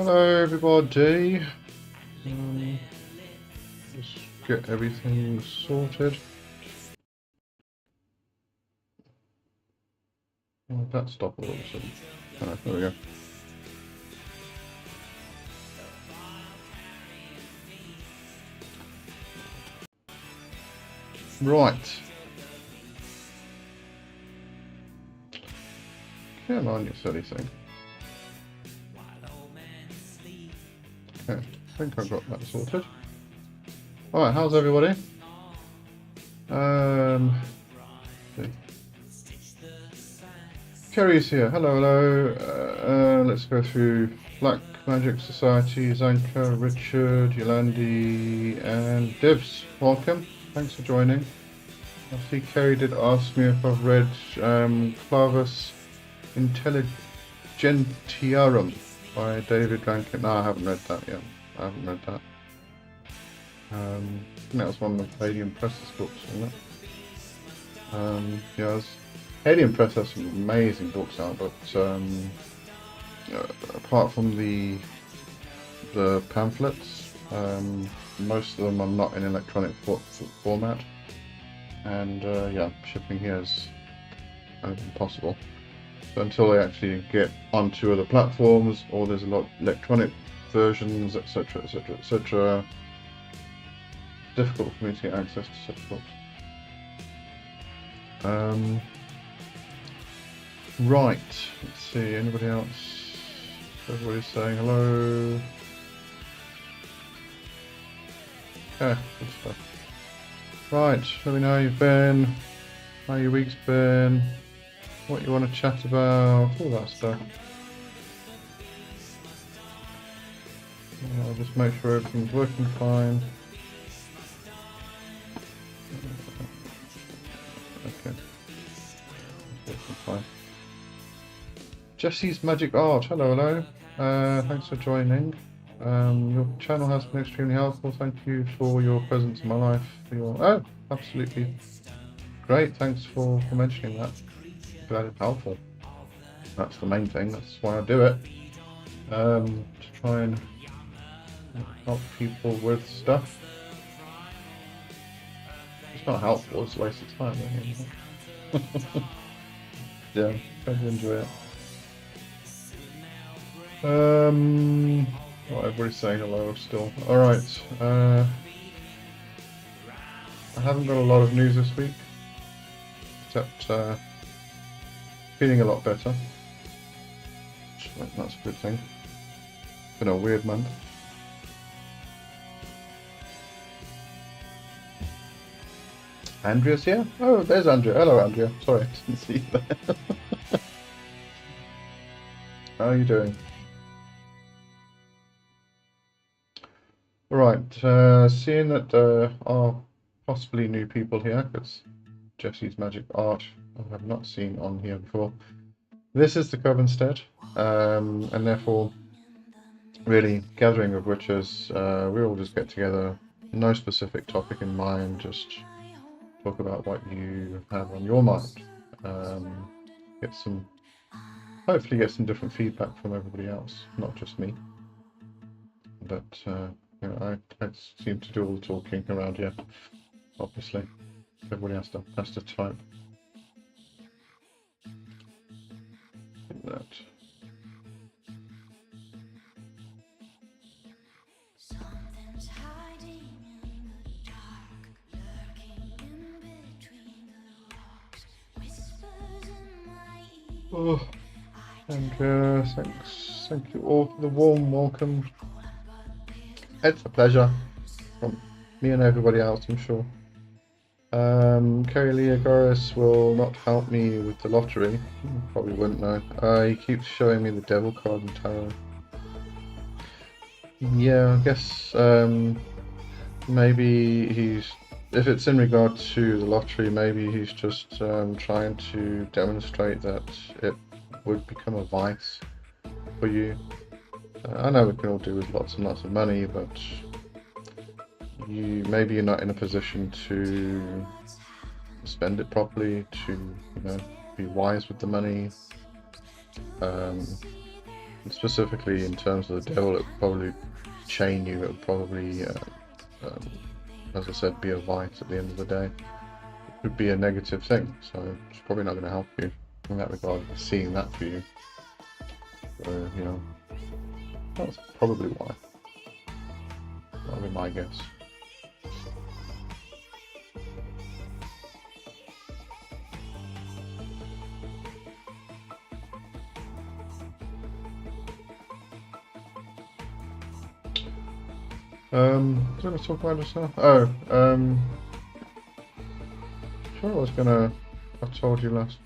Hello everybody. Just get everything sorted. Oh, that stopped all of a sudden. Oh, there we go. Right. Come on, you silly thing. Okay, I think I've got that sorted. Alright, how's everybody? Kerry's here. Hello, hello. Let's go through Black Magic Society, Zanka, Richard, Yolandi, and Divs. Welcome. Thanks for joining. I see Kerry did ask me if I've read Clavis Intelligentiarum by David Rankin. No, I haven't read that yet. I haven't read that. I think that was one of Alien Press's books, wasn't it? Yeah, Alien Press has some amazing books out, but apart from the pamphlets, most of them are not in electronic format, and yeah, shipping here is impossible. So until they actually get onto other platforms, or there's a lot of electronic versions, etc., etc., etc., difficult for me to get access to such books. Right, let's see, anybody else? Everybody's saying hello. Okay, good stuff. Right, let me know how you've been, how your week's been, what you want to chat about, all that stuff. I'll just make sure everything's working fine. Okay, it's working fine. Jesse's Magic Art, hello, hello. Thanks for joining. Your channel has been extremely helpful. Thank you for your presence in my life. Oh, absolutely great. Thanks for mentioning that. Glad it's helpful. That's the main thing. That's why I do it. To try and help people with stuff. It's not helpful. It's a waste of time. Yeah, hope you enjoy it. Well, everybody's saying hello still. Alright, I haven't got a lot of news this week, except feeling a lot better. That's a good thing. It's been a weird month. Andrea's here? Oh, there's Andrea. Hello, Andrea. Sorry, I didn't see you there. How are you doing? Right, seeing that there are possibly new people here, because Jesse's Magic Art I have not seen on here before. This is the Covenstead, and therefore, really, gathering of witches, we all just get together, no specific topic in mind, just talk about what you have on your mind. Hopefully get some different feedback from everybody else, not just me. But you know, I seem to do all the talking around here. Obviously, everybody has to type. That. Oh, and thank you all for the warm welcome. It's a pleasure from me and everybody else, I'm sure. Kerry Leogoris will not help me with the lottery. Probably wouldn't know. He keeps showing me the devil card and tarot. Yeah, I guess maybe if it's in regard to the lottery, maybe he's just trying to demonstrate that it would become a vice for you. I know we can all do with lots and lots of money, but maybe you're not in a position to spend it properly, to be wise with the money. specifically in terms of the devil, it would probably chain you. It would probably, as I said, be a vice at the end of the day. It could be a negative thing, so it's probably not going to help you in that regard, seeing that for you. So, you know, that's probably why. That'll be my guess. Was I going to talk about this now? Oh, sure I was gonna. I told you last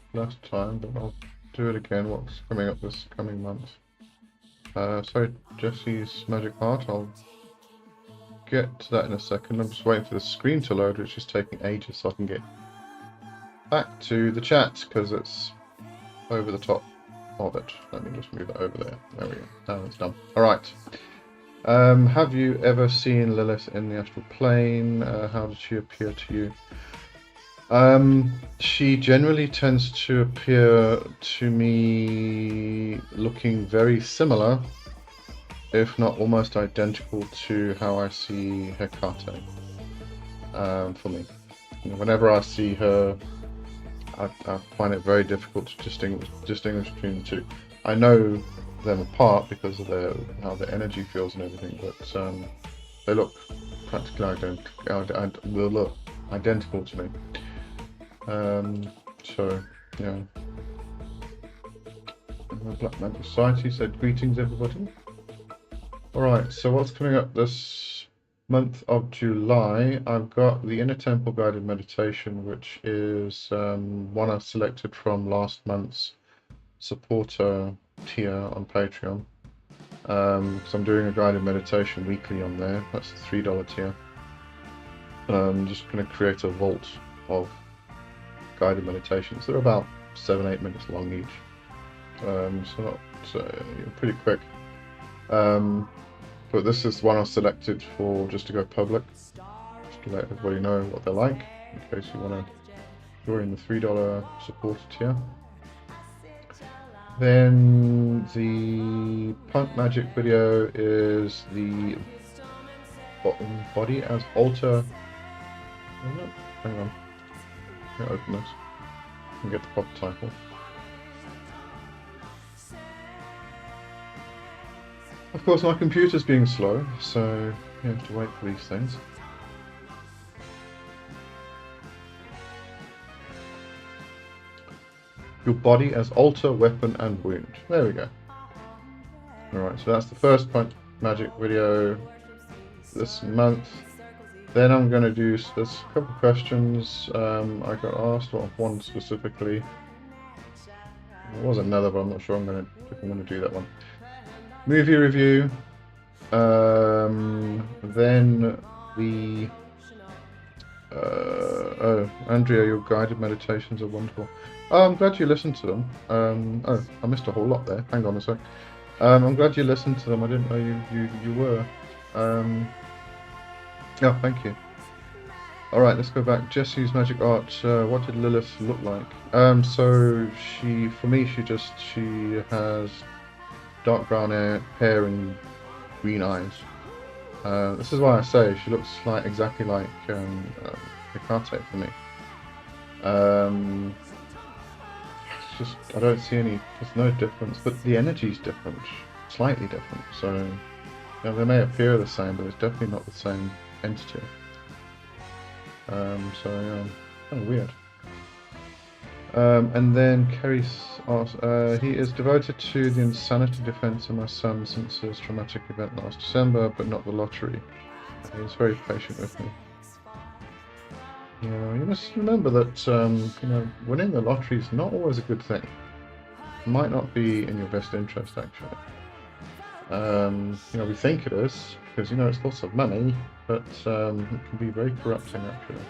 time, but I'll do it again. What's coming up this coming month? So Jesse's Magic Art. I'll get to that in a second. I'm just waiting for the screen to load, which is taking ages, so I can get back to the chat because it's over the top of it. Let me just move it over there. There we go. Now it's done. All right. Have you ever seen Lilith in the astral plane? How did she appear to you? She generally tends to appear to me looking very similar, if not almost identical to how I see Hecate. For me, whenever I see her, I find it very difficult to distinguish between the two. I know them apart because of how their energy feels and everything, but they look practically identical to me. So yeah. Black Magic Society said greetings, everybody. Alright, so what's coming up this month of July? I've got the Inner Temple Guided Meditation, which is one I selected from last month's supporter tier on Patreon. So I'm doing a guided meditation weekly on there. That's the $3 tier. I'm just going to create a vault of guided meditations. They're about 7-8 minutes long each. So pretty quick. But this is one I selected for just to go public, just to let everybody know what they're like, in case you want to join the $3 supporter tier. Then the Punk Magic video is the Body as Altar. Hang on. I'm going to open this and get the proper title. Of course, my computer's being slow, so you have to wait for these things. Your body as altar, weapon, and wound. There we go. Alright, so that's the first Punk Magic video this month. Then I'm going to do, there's a couple of questions I got asked, or one specifically. There was another, but I'm not sure if I'm going to do that one. Movie review. Then the... oh, Andrea, your guided meditations are wonderful. Oh, I'm glad you listened to them. Oh, I missed a whole lot there. Hang on a sec. I'm glad you listened to them. I didn't know you were. Oh, thank you. Alright, let's go back. Jesse's Magic Art. What did Lilith look like? So for me, she has dark brown hair and green eyes. This is why I say she looks exactly like Hecate for me. It's just, I don't see there's no difference, but the energy's different, slightly different. So, you know, they may appear the same, but it's definitely not the same entity. So yeah, kind of weird. And then Kerry asks, he is devoted to the insanity defense of my son since his traumatic event last December, but not the lottery. He's very patient with me. You know, you must remember that you know, winning the lottery is not always a good thing. It might not be in your best interest, actually. You know, we think it is because, you know, it's lots of money, but it can be very corrupting, actually.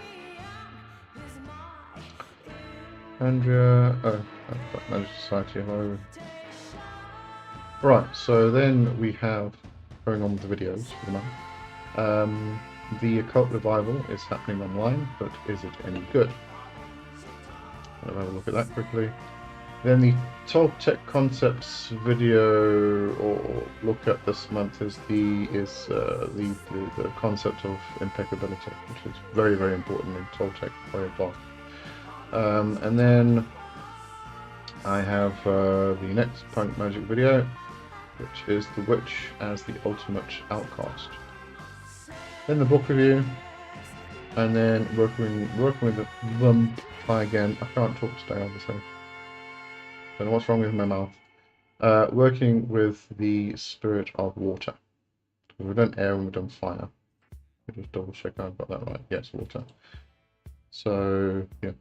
Andrea, Black Magic Society, hello. Right, so then we have, going on with the videos for the month. The Occult Revival is happening online, but is it any good? I'll have a look at that quickly. Then the Toltec concepts video or look at this month is the concept of impeccability, which is very, very important in Toltec way of life. And then I have the next punk magic video, which is the witch as the ultimate outcast. Then the book review, and then working with the vampire again. I can't talk today, obviously. Don't know what's wrong with my mouth. Working with the spirit of water. We've done air and we've done fire. I'll just double check I've got that right. Yes, water. So yeah,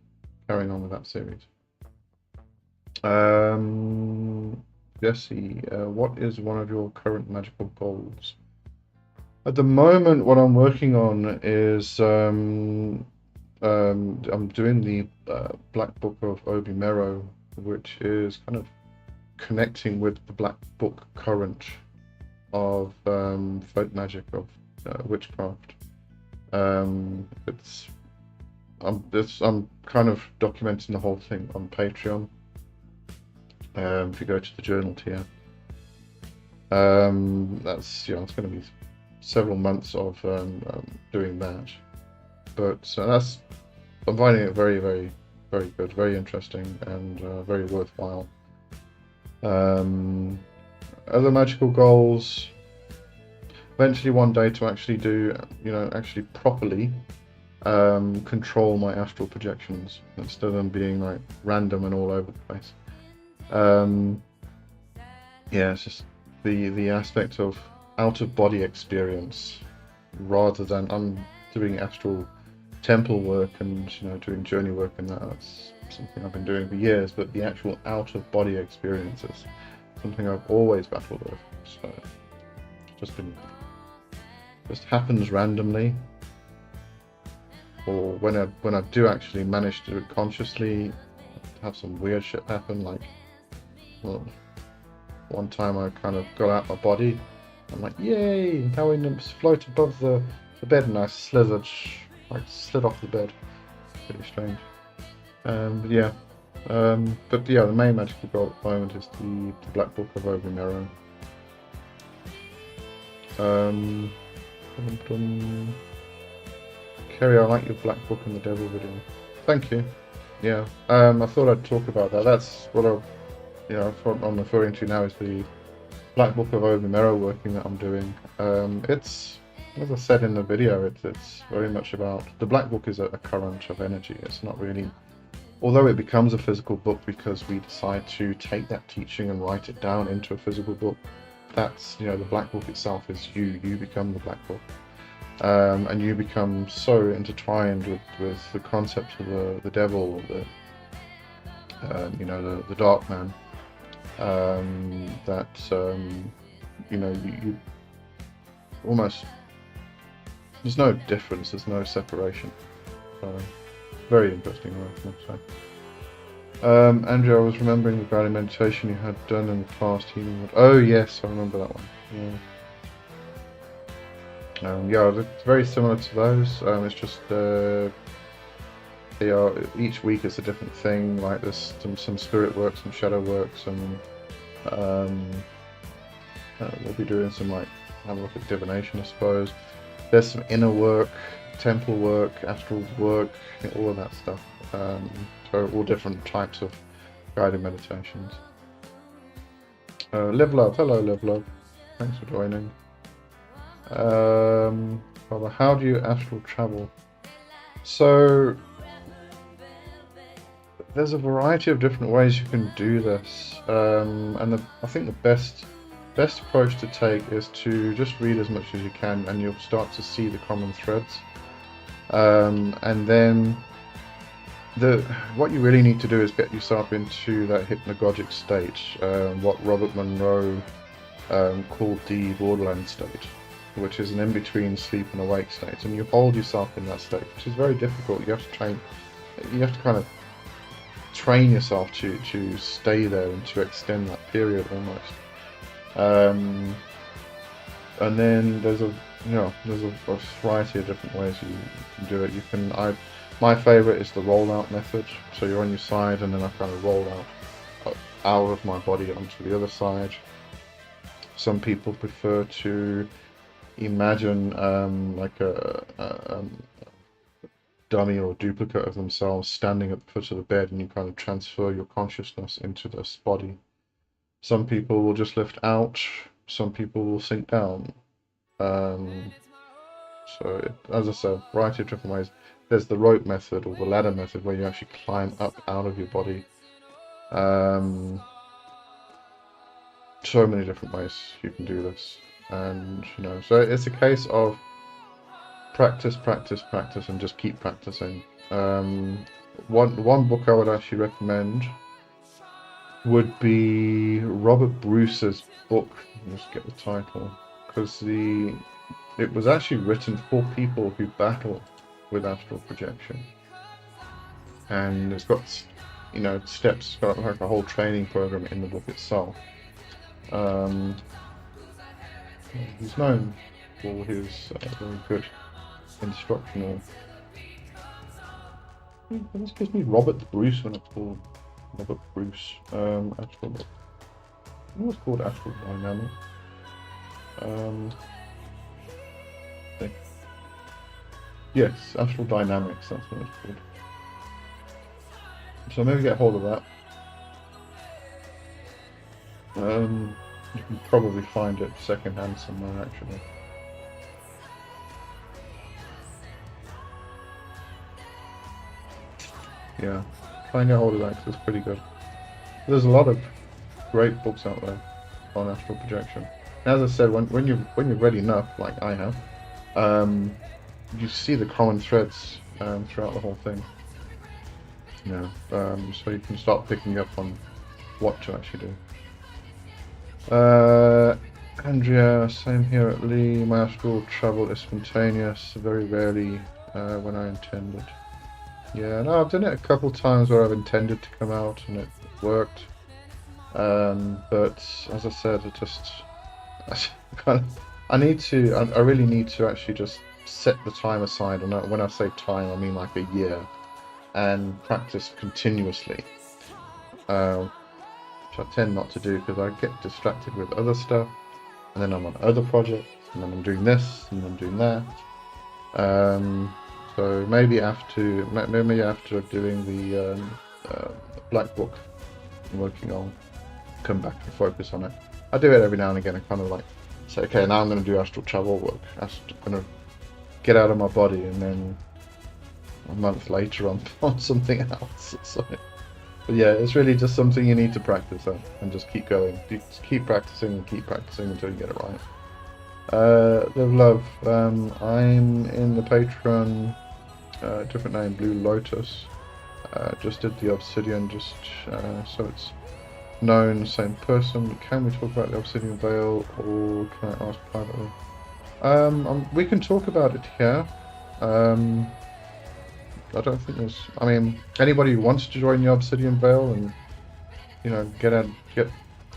carrying on with that series. Jesse, what is one of your current magical goals? At the moment, what I'm working on is I'm doing the Black Book of Obi Mero, which is kind of connecting with the Black Book current of folk magic, of witchcraft. I'm kind of documenting the whole thing on Patreon. If you go to the journal tier, that's it's going to be several months of doing that, but I'm finding it very, very, very good, very interesting, and very worthwhile. Other magical goals, eventually one day to actually do, actually properly control my astral projections instead of them being like random and all over the place. It's just the aspect of out-of-body experience, rather than I'm doing astral temple work and doing journey work, and that's something I've been doing for years, but the actual out-of-body experience is something I've always battled with. So it's just happens randomly, or when I do actually manage to do it consciously, have some weird shit happen. Like, well, one time I kind of got out my body. I'm like, yay! Now I float above the bed, and I slid off the bed. Pretty strange. But the main magical goal at the moment is the Black Book of Obi Mero. Kerry, I like your Black Book and the Devil video. Thank you. Yeah. I thought I'd talk about that. That's what what I'm referring to now is the Black Book of Obi Mero working that I'm doing. It's, as I said in the video, it's very much about, the Black Book is a current of energy. It's not really, although it becomes a physical book because we decide to take that teaching and write it down into a physical book. That's, the Black Book itself is you become the Black Book. And you become so intertwined with the concept of the devil, the dark man, that you almost, there's no difference, there's no separation. Very interesting work, I must say. Andrew, I was remembering the guided meditation you had done in the past healing. Oh yes, I remember that one. It's very similar to those. It's just each week is a different thing. Like there's some spirit work, some shadow work, some we'll be doing some have a look at divination, I suppose. There's some inner work, temple work, astral work, all of that stuff. So all different types of guided meditations. Live Love, hello Live Love, thanks for joining. How do you astral travel? So there's a variety of different ways you can do this, and I think the best approach to take is to just read as much as you can, and you'll start to see the common threads. And then what you really need to do is get yourself into that hypnagogic state, what Robert Monroe called the borderland state, which is an in-between sleep and awake state, and you hold yourself in that state, which is very difficult. You have to kind of train yourself to stay there and to extend that period almost. And then there's a variety of different ways you can do it. My favorite is the rollout method. So you're on your side, and then I kind of roll out out of my body onto the other side. Some people prefer to imagine like a dummy or duplicate of themselves standing at the foot of the bed, and you kind of transfer your consciousness into this body. Some people will just lift out, some people will sink down. So, as I said, variety of different ways. There's the rope method or the ladder method where you actually climb up out of your body. So many different ways you can do this. And, you know, so it's a case of practice, practice, practice, and just keep practicing. One book I would actually recommend would be Robert Bruce's book. Let's get the title, because it was actually written for people who battle with astral projection, and it's got, you know, steps. It's got like a whole training program in the book itself. He's known for his very good instructional. This gives me Robert Bruce when it's called Robert Bruce. Astral. I think it's called Astral Dynamic. Yes, Astral Dynamics. That's what it's called. So maybe get hold of that. You can probably find it secondhand somewhere, actually. Yeah, try and get hold of that because it's pretty good. There's a lot of great books out there on astral projection. As I said, when you're ready enough, like I have, you see the common threads throughout the whole thing. You know, so you can start picking up on what to actually do. Andrea, same here at Lee. My astral travel is spontaneous, very rarely when I intended. Yeah, no, I've done it a couple times where I've intended to come out and it worked. But as I said, I really need to actually just set the time aside. And when I say time, I mean like a year, and practice continuously. Which I tend not to do because I get distracted with other stuff, and then I'm on other projects, and then I'm doing this, and then I'm doing that. So maybe after doing the black book I'm working on, come back and focus on it. I do it every now and again. I kind of like say, okay, now I'm going to do astral travel work. I'm going to get out of my body, and then a month later I'm on something else. So, but yeah, it's really just something you need to practice on and just keep going. Just keep practicing and keep practicing until you get it right. Live Love, I'm in the Patreon, different name, Blue Lotus. Just did the Obsidian, so it's known, same person. Can we talk about the Obsidian Veil, or can I ask privately? We can talk about it here. I don't think there's. I mean, anybody who wants to join the Obsidian Veil and, you know, get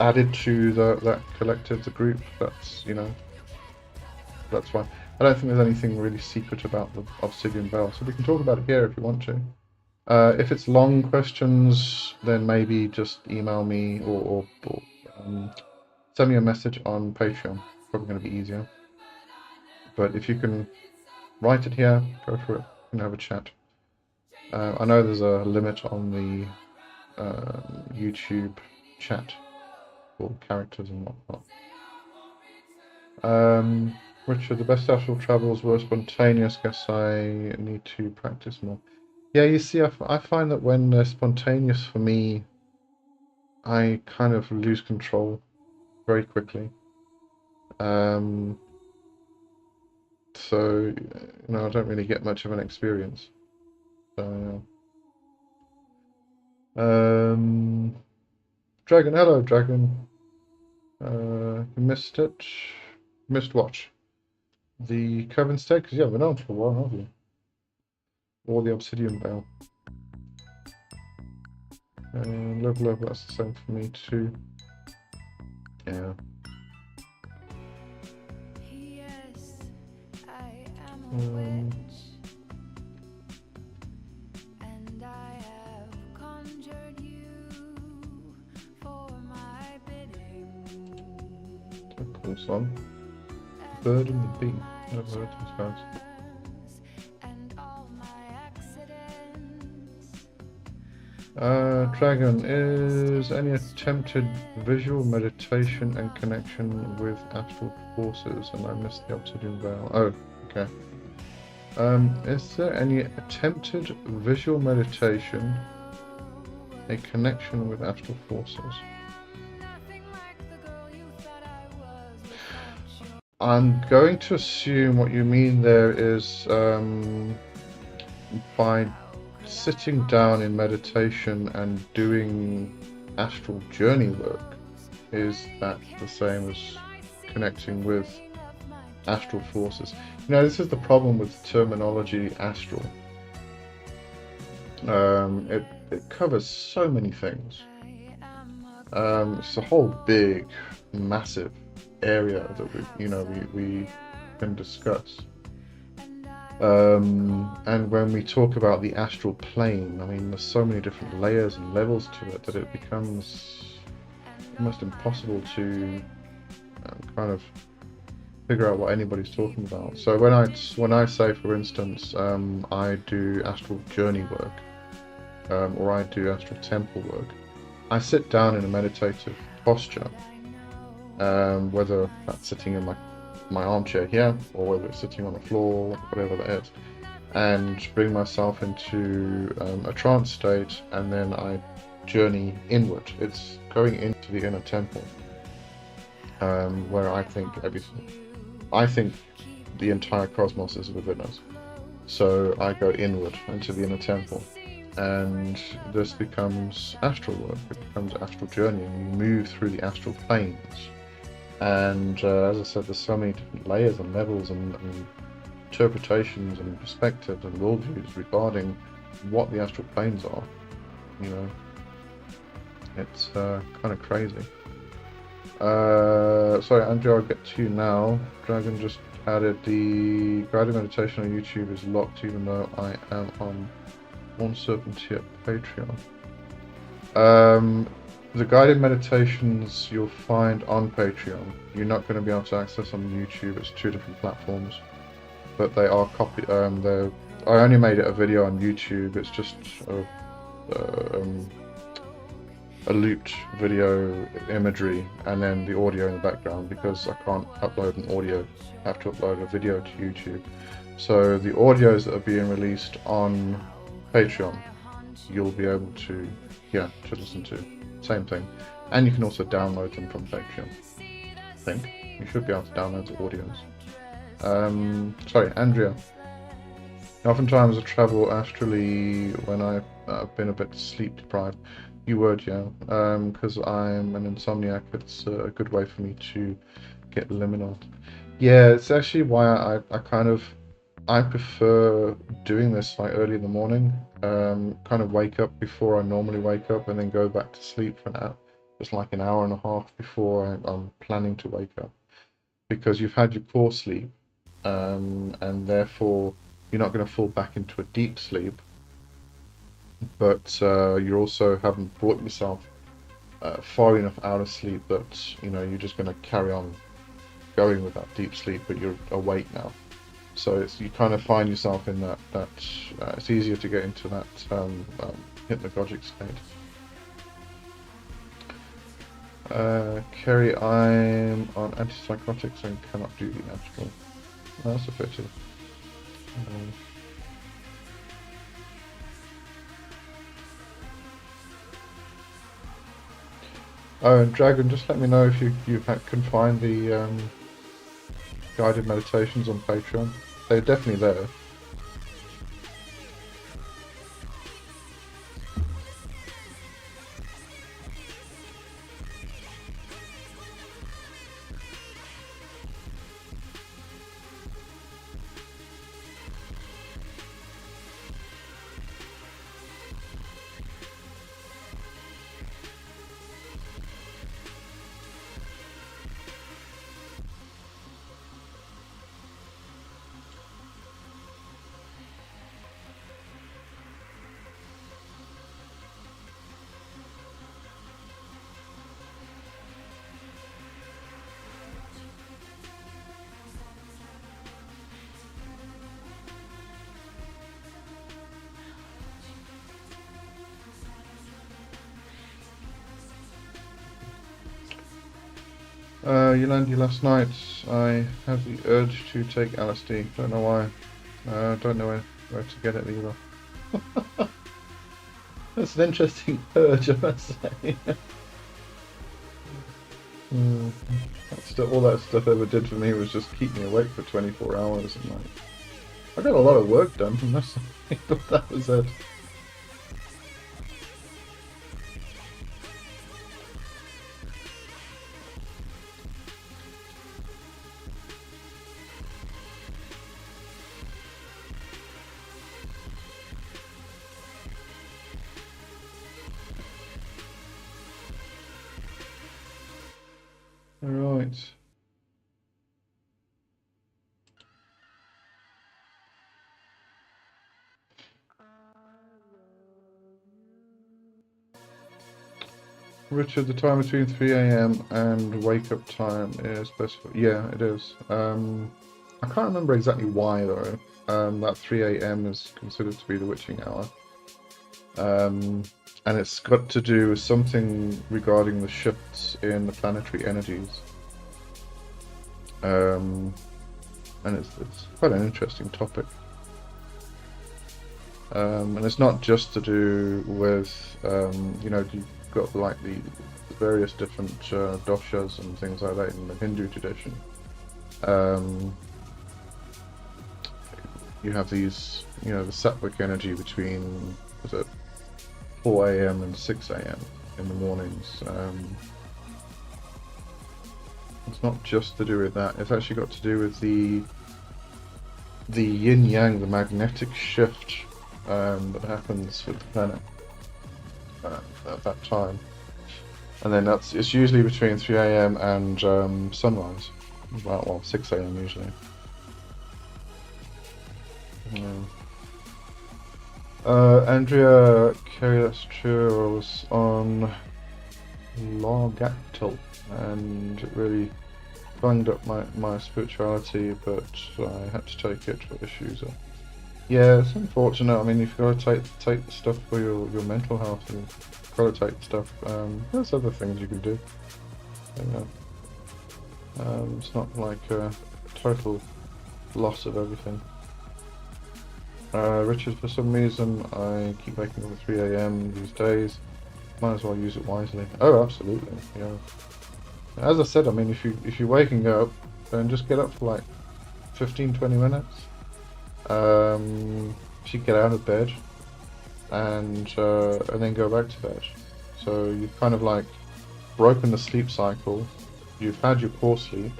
added to that collective, the group. That's, you know, that's fine. I don't think there's anything really secret about the Obsidian Veil, so we can talk about it here if you want to. If it's long questions, then maybe just email me or send me a message on Patreon. Probably going to be easier. But if you can write it here, go for it and have a chat. I know there's a limit on the YouTube chat for characters and whatnot. Richard, the best astral travels were spontaneous. Guess I need to practice more. Yeah, you see, I find that when they're spontaneous for me, I kind of lose control very quickly. So, you know, I don't really get much of an experience. So, Dragon, hello, Dragon. You missed it. Missed what? The Covenstead? Because you haven't been on for a while, have you? Or the Obsidian Veil. Level, that's the same for me too. Yeah. Yes, I am a witch, and I have conjured you for cool song. Bird and the Bee. Never heard those guys. Dragon, is any attempted visual meditation and connection with astral forces? And I missed the obsidian veil. Oh, okay. Is there any attempted visual meditation, a connection with astral forces? I'm going to assume what you mean there is by sitting down in meditation and doing astral journey work. Is that the same as connecting with astral forces? You know, this is the problem with terminology astral. It covers so many things. It's a whole big, massive area that we can discuss. And when we talk about the astral plane, I mean, there's so many different layers and levels to it that it becomes almost impossible to kind of figure out what anybody's talking about. So when I say, for instance, I do astral journey work, or I do astral temple work, I sit down in a meditative posture, whether that's sitting in my armchair here, or whether it's sitting on the floor, whatever that is, and bring myself into a trance state, and then I journey inward. It's going into the inner temple, where I think the entire cosmos is within us. So I go inward into the inner temple, and this becomes astral work. It becomes astral journey, and you move through the astral planes. And as I said, there's so many different layers and levels and interpretations and perspectives and worldviews regarding what the astral planes are. You know, it's kind of crazy. Sorry, Andrew, I'll get to you now. Dragon just added the guided meditation on YouTube is locked, even though I am on Uncertainty at Patreon. The guided meditations you'll find on Patreon. You're not going to be able to access on YouTube. It's two different platforms, but they are copied. I only made it a video on YouTube. It's just a looped video imagery and then the audio in the background, because I can't upload an audio. I have to upload a video to YouTube. So the audios that are being released on Patreon, you'll be able to listen to. Same thing. And you can also download them from Patreon. I think you should be able to download the audios. Sorry, Andrea. Oftentimes I travel astrally when I've been a bit sleep deprived. You would, yeah. Because I'm an insomniac, it's a good way for me to get liminal. Yeah, it's actually why I prefer doing this like early in the morning. Kind of wake up before I normally wake up, and then go back to sleep for an hour, just like an hour and a half before I'm planning to wake up, because you've had your core sleep, and therefore you're not going to fall back into a deep sleep, but you also haven't brought yourself far enough out of sleep that you're just going to carry on going with that deep sleep, but you're awake now. So you kind of find yourself in that it's easier to get into that hypnagogic state. Kerry, I'm on antipsychotics and cannot do the astral. Oh, that's a pity. Oh, and Dragon, just let me know if you can find the guided meditations on Patreon. They're definitely there. Yolandi, last night I had the urge to take LSD. Don't know why. Don't know where to get it either. That's an interesting urge, I must say. All that stuff ever did for me was just keep me awake for 24 hours. And like, I got a lot of work done from this. But that was it. Right. Richard, the time between 3 a.m. and wake up time is specified. Yeah, it is. I can't remember exactly why though. That 3 a.m. is considered to be the witching hour. And it's got to do with something regarding the shifts in the planetary energies. And it's quite an interesting topic. And it's not just to do with, you've got like the various different doshas and things like that in the Hindu tradition. You have these, the sattvic energy between, was it 4 a.m. and 6 a.m. in the mornings. It's not just to do with that. It's actually got to do with the yin yang, the magnetic shift that happens with the planet at that time. And then it's usually between 3 a.m. and sunrise. Well, 6 a.m. usually. Andrea Kerry, that's true. I was on Largactyl and it really bunged up my spirituality, but I had to take it for issues. Yeah, it's unfortunate. I mean, you've got to take the stuff for your mental health. You've got to take stuff. There's other things you can do. It's not like a total loss of everything. Richard, for some reason, I keep waking up at 3 a.m. these days. Might as well use it wisely. Oh, absolutely. Yeah. As I said, I mean, if you're waking up, then just get up for like 15-20 minutes. You should get out of bed and then go back to bed. So you've kind of like broken the sleep cycle. You've had your poor sleep,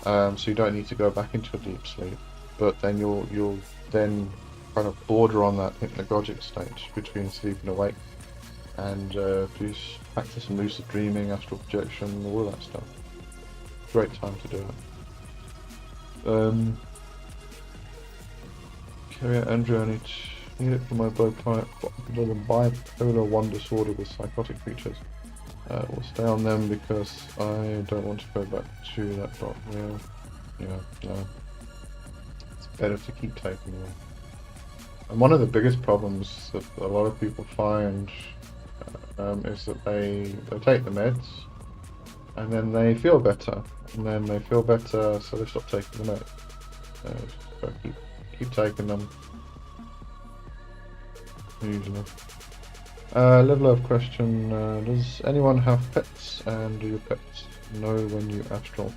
so you don't need to go back into a deep sleep. But then you'll then kind of border on that hypnagogic state between sleep and awake, and do practice some lucid dreaming, astral projection, all that stuff. Great time to do it. Andrew, I need it for my bipolar 1 disorder with psychotic features. We'll stay on them because I don't want to go back to that dot. No. It's better to keep taking them. And one of the biggest problems that a lot of people find is that they take the meds and then they feel better, and then they feel better, so they stop taking the meds. So keep taking them. Usually. Level of question: does anyone have pets, and do your pets know when you astral?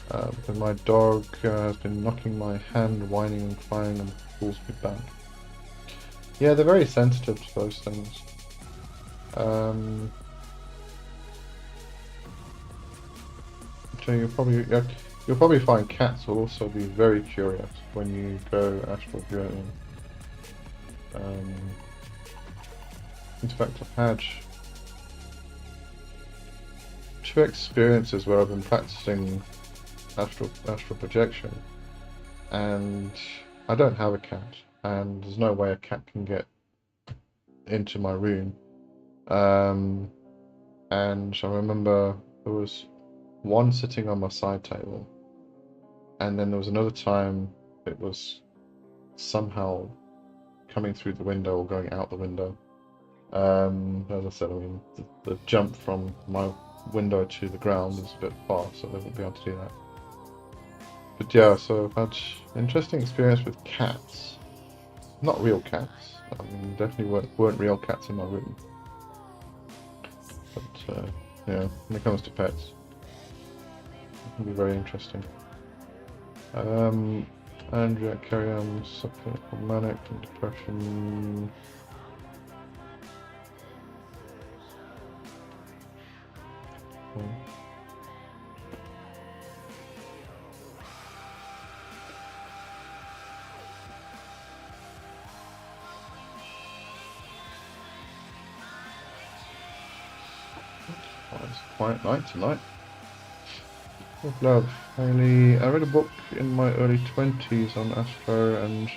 Because my dog has been knocking my hand, whining and crying, and pulls me back. Yeah, they're very sensitive to those things. So you'll probably find cats will also be very curious when you go astral journeying. In fact, I've had 2 experiences where I've been practicing astral projection, and I don't have a cat, and there's no way a cat can get into my room. And I remember there was one sitting on my side table, and then there was another time it was somehow coming through the window or going out the window. As I said, I mean, the jump from my window to the ground is a bit far, so they won't be able to do that. But yeah, so I've had interesting experience with cats. Not real cats. I mean, definitely weren't real cats in my room. But yeah, when it comes to pets, it can be very interesting. Andrea, carry on, suffering from manic and depression. Oh, it's a quiet night tonight. With love, Hayley. I read a book in my early 20s on Astro, and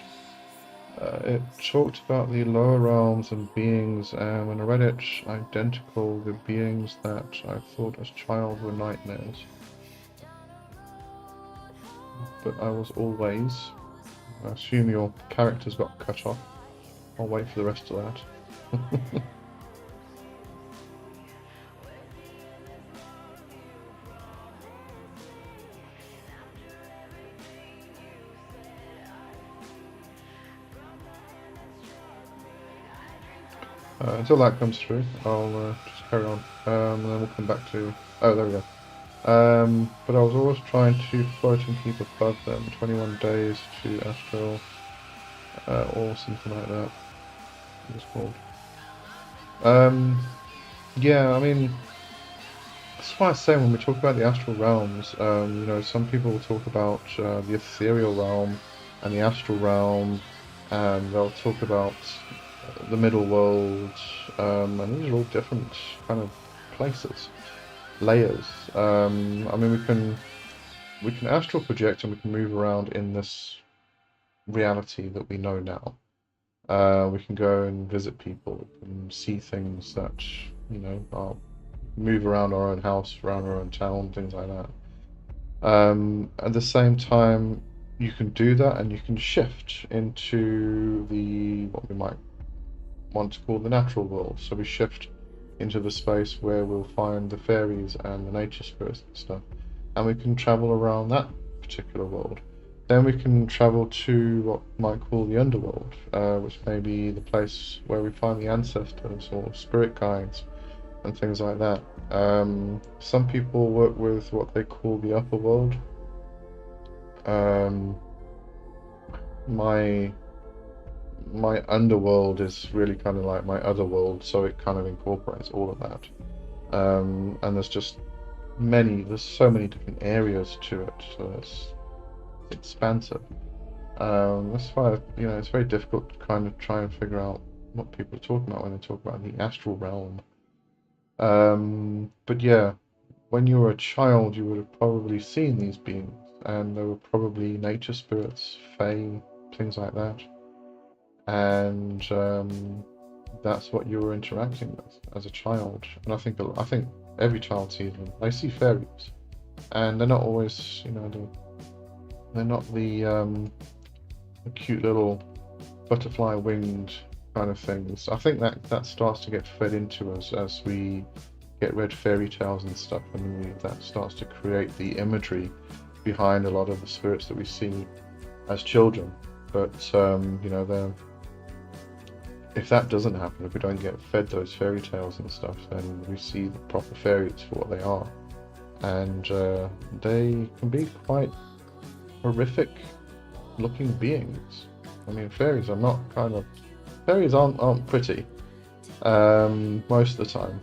it talked about the lower realms and beings, and when I read it, identical, the beings that I thought as child were nightmares. But I was always. I assume your characters got cut off. I'll wait for the rest of that. Until that comes through, I'll just carry on, and then we'll come back to... Oh, there we go. But I was always trying to float and keep above them, 21 days to astral, or something like that, it's called. Yeah, I mean, that's why I say when we talk about the astral realms, you know, some people will talk about the ethereal realm and the astral realm, and they'll talk about the middle world, and these are all different kind of places, layers. I mean, we can astral project and we can move around in this reality that we know now. We can go and visit people and see things that, you know, move around our own house, around our own town, things like that. At the same time, you can do that and you can shift into what we might want to call the natural world. So we shift into the space where we'll find the fairies and the nature spirits and stuff, and we can travel around that particular world. Then we can travel to what we might call the underworld, which may be the place where we find the ancestors or spirit guides and things like that. Some people work with what they call the upper world. My underworld is really kind of like my other world, so it kind of incorporates all of that. And there's so many different areas to it, so it's expansive. That's why, you know, it's very difficult to kind of try and figure out what people are talking about when they talk about the astral realm. But yeah, when you were a child, you would have probably seen these beings, and they were probably nature spirits, fae, things like that. And that's what you were interacting with as a child. And I think every child sees them. They see fairies, and they're not always, you know, they're not the cute little butterfly winged kind of things. I think that starts to get fed into us as we get read fairy tales and stuff, and that starts to create the imagery behind a lot of the spirits that we see as children. But you know, if that doesn't happen, if we don't get fed those fairy tales and stuff, then we see the proper fairies for what they are, and they can be quite horrific looking beings. I mean, fairies aren't pretty most of the time.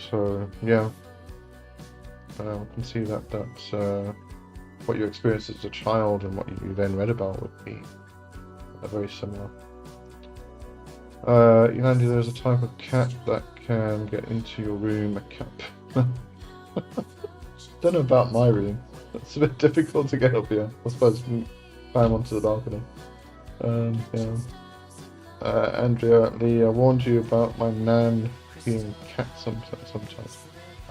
So yeah, I can see that's what you experienced as a child and what you then read about would be very similar. Andy, there's a type of cat that can get into your room. A cat. Don't know about my room. It's a bit difficult to get up here. I suppose you can climb onto the balcony. Yeah. Andrea, Lee, I warned you about my nan being cat sometimes.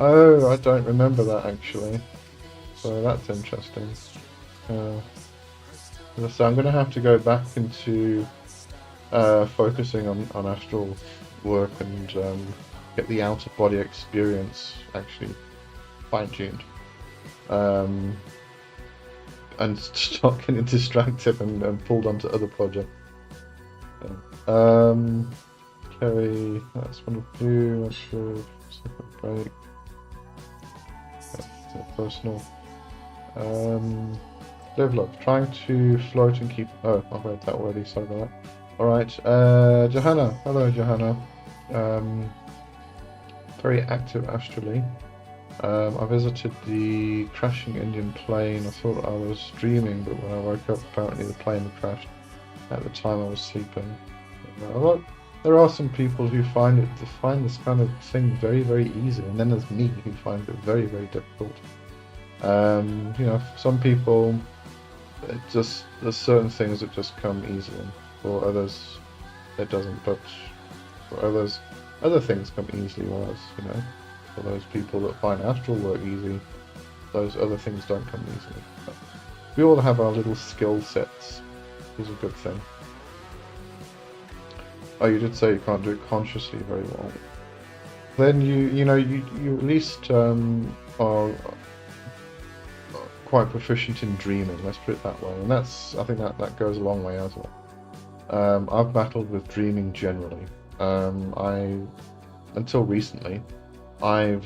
Oh, I don't remember that actually. So that's interesting. So I'm going to have to go back into focusing on astral work and get the out of body experience actually fine-tuned, and start getting distracted and pulled onto other projects. Kerry, that's one of you. That's good. Second break. That's personal. Live love. Trying to float and keep. Oh, I've read that already. Sorry about that. All right. Johanna. Hello, Johanna. Very active astrally. I visited the crashing Indian plane. I thought I was dreaming, but when I woke up, apparently the plane had crashed. At the time, I was sleeping. There are some people who find this kind of thing very, very easy, and then there's me who find it very, very difficult. You know, for some people, there's certain things that just come easily. For others, it doesn't. But for others, other things come easily. Whereas, you know, for those people that find astral work easy, those other things don't come easily. But we all have our little skill sets, which is a good thing. Oh, you did say you can't do it consciously very well. Then you at least are quite proficient in dreaming. Let's put it that way, and I think that goes a long way as well. I've battled with dreaming generally. Until recently, I've